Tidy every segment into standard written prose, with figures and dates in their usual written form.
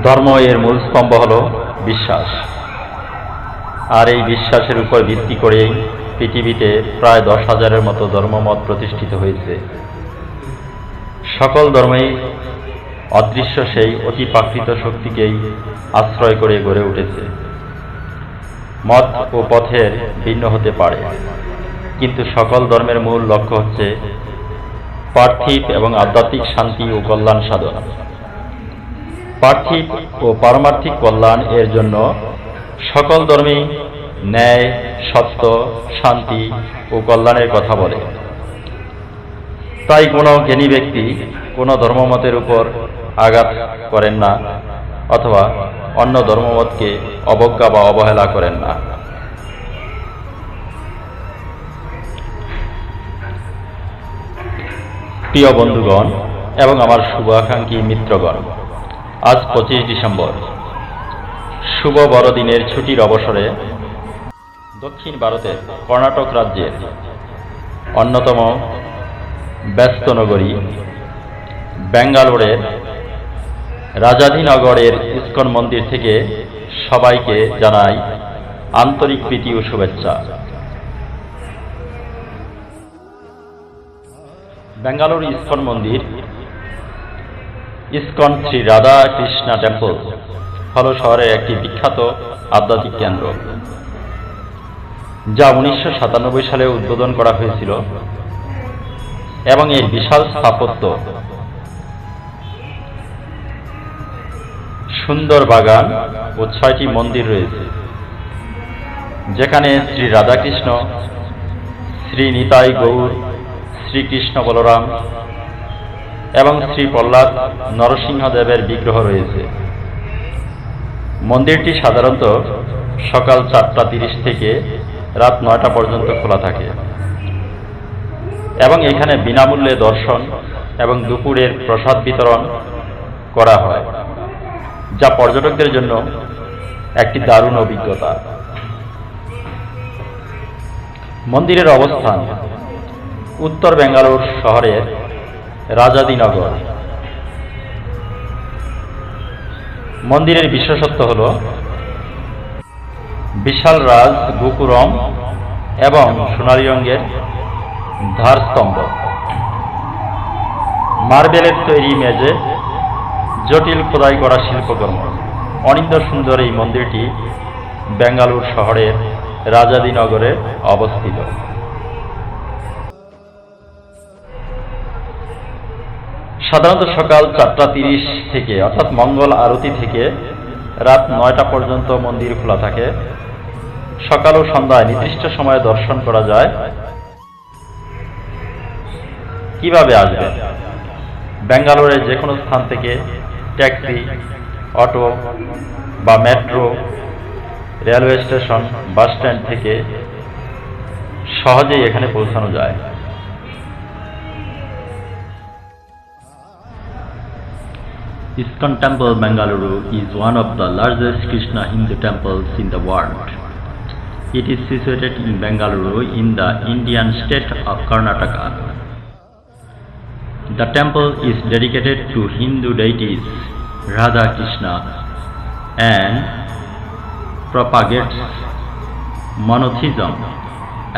ধর্ম এর মূল স্তম্ভ হল বিশ্বাস, আর এই বিশ্বাসের উপর ভিত্তি করেই পৃথিবীতে প্রায় 10,000-এর মতো ধর্মমত প্রতিষ্ঠিত হয়েছে। সকল ধর্মেই অদৃশ্য সেই অতিপ্রাকৃত শক্তিকেই আশ্রয় করে গড়ে উঠেছে। মত ও পথের ভিন্ন হতে পারে, কিন্তু সকল ধর্মের মূল লক্ষ্য হচ্ছে পার্থিব এবং আধ্যাত্মিক শান্তি ও কল্যাণ সাধন। পার্থিব ও পারমার্থিক কল্যাণ এর জন্য সকল ধর্মেই ন্যায়, সত্য, শান্তি ও কল্যাণের কথা বলে। তাই কোনো জ্ঞানী ব্যক্তি কোনো ধর্মমতের উপর আঘাত করেন না, অথবা অন্য ধর্মমতকে অবজ্ঞা বা অবহেলা করেন না। প্রিয় বন্ধুগণ এবং আমার শুভাকাঙ্ক্ষী মিত্রগণ, আজ 25 ডিসেম্বর, শুভ বড়দিনের ছুটির অবসরে দক্ষিণ ভারতের কর্ণাটক রাজ্যের অন্যতম ব্যস্ত নগরী বেঙ্গালোরের রাজাধিনগরের ইস্কন মন্দির থেকে সবাইকে জানাই আন্তরিক প্রীতি ও শুভেচ্ছা। বেঙ্গালুরু ইস্কন মন্দির, ইস্কন শ্রী রাধা কৃষ্ণা টেম্পল হল শহরের একটি বিখ্যাত আধ্যাত্মিক কেন্দ্র, যা 1997 সালে উদ্বোধন করা হয়েছিল, এবং এর বিশাল স্থাপত্য, সুন্দর বাগান ও 6টি মন্দির রয়েছে, যেখানে শ্রী রাধাকৃষ্ণ, শ্রী নিতাই গৌর, শ্রীকৃষ্ণ বলরাম এবং শ্রী প্রহ্লাদ নরসিংহদেবের বিগ্রহ রয়েছে। মন্দিরটি সাধারণত সকাল 4:30 থেকে রাত 9টা পর্যন্ত খোলা থাকে, এবং এখানে বিনামূল্যে দর্শন এবং দুপুরের প্রসাদ বিতরণ করা হয়, যা পর্যটকদের জন্য একটি দারুণ অভিজ্ঞতা। মন্দিরের অবস্থান উত্তর বেঙ্গালুরু শহরের রাজাদিনগর। মন্দিরের বিশেষত্ব হল বিশাল রাজ গোপুরম এবং সোনালী রঙের ধারস্তম্ভ, মার্বেলের তৈরি মেঝে, জটিল খোদাই করা শিল্পকর্ম। অনিন্দ্য সুন্দর এই মন্দিরটি বেঙ্গালুরু শহরের রাজাদিনগরে অবস্থিত। সাধারণত সকাল 4:30 থেকে অর্থাৎ মঙ্গল আরতি থেকে রাত 9টা পর্যন্ত মন্দির খোলা থাকে। সকাল ও সন্ধ্যায় নির্দিষ্ট সময়ে দর্শন করা যায়। কিভাবে আসবেন? বেঙ্গালুরের যে কোনো স্থান থেকে ট্যাক্সি, অটো বা metro, railway station, bus stand থেকে সহজেই এখানে পৌঁছানো যায়। ISKCON Temple Bengaluru is one of the largest Krishna Hindu temples in the world. It is situated in Bengaluru in the Indian state of Karnataka. The temple is dedicated to Hindu deities Radha Krishna and propagates monotheism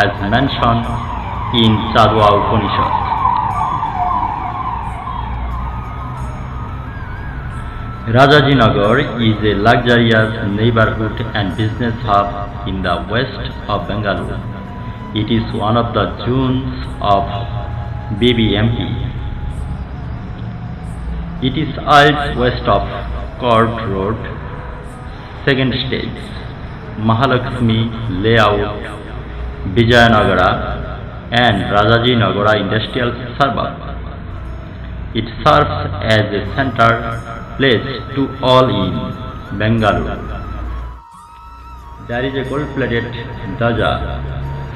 as mentioned in Chandogya Upanishad. Rajajinagar is a luxurious neighborhood and business hub in the west of Bengaluru. It is one of the zones of BBMP. It is west of Court Road, second stage, Mahalakshmi Layout, Vijayanagara and Rajajinagara Industrial Suburb. It serves as a center place to all in Bengaluru. There is a gold-plated Dhaja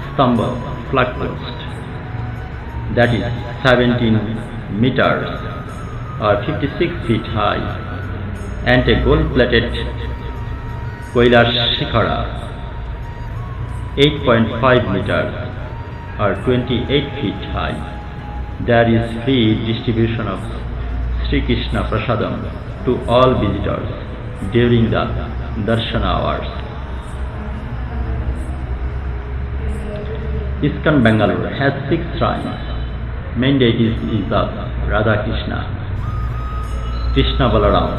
Stambha flag post that is 17 meters or 56 feet high, and a gold-plated Kailash Shikhara 8.5 meters or 28 feet high. There is free distribution of Sri Krishna Prasadam to all visitors. during the darshan hours. ISKCON Bangalore has 6 shrines. Main deities is of Radha Krishna, Krishna Balaram,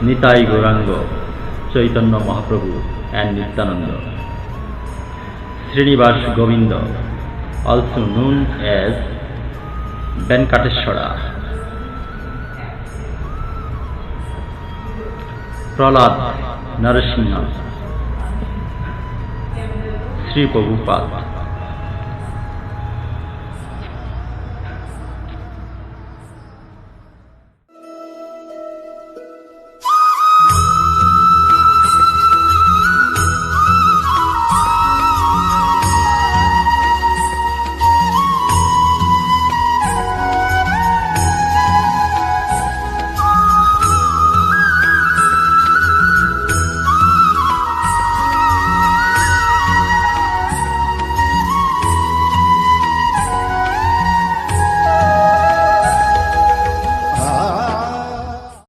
Nitai Gauranga, Chaitanya Mahaprabhu and Nityananda. Srinivas Govinda, also known as Venkateshwara. Prahlad Narasimha, Sri Prabhupada.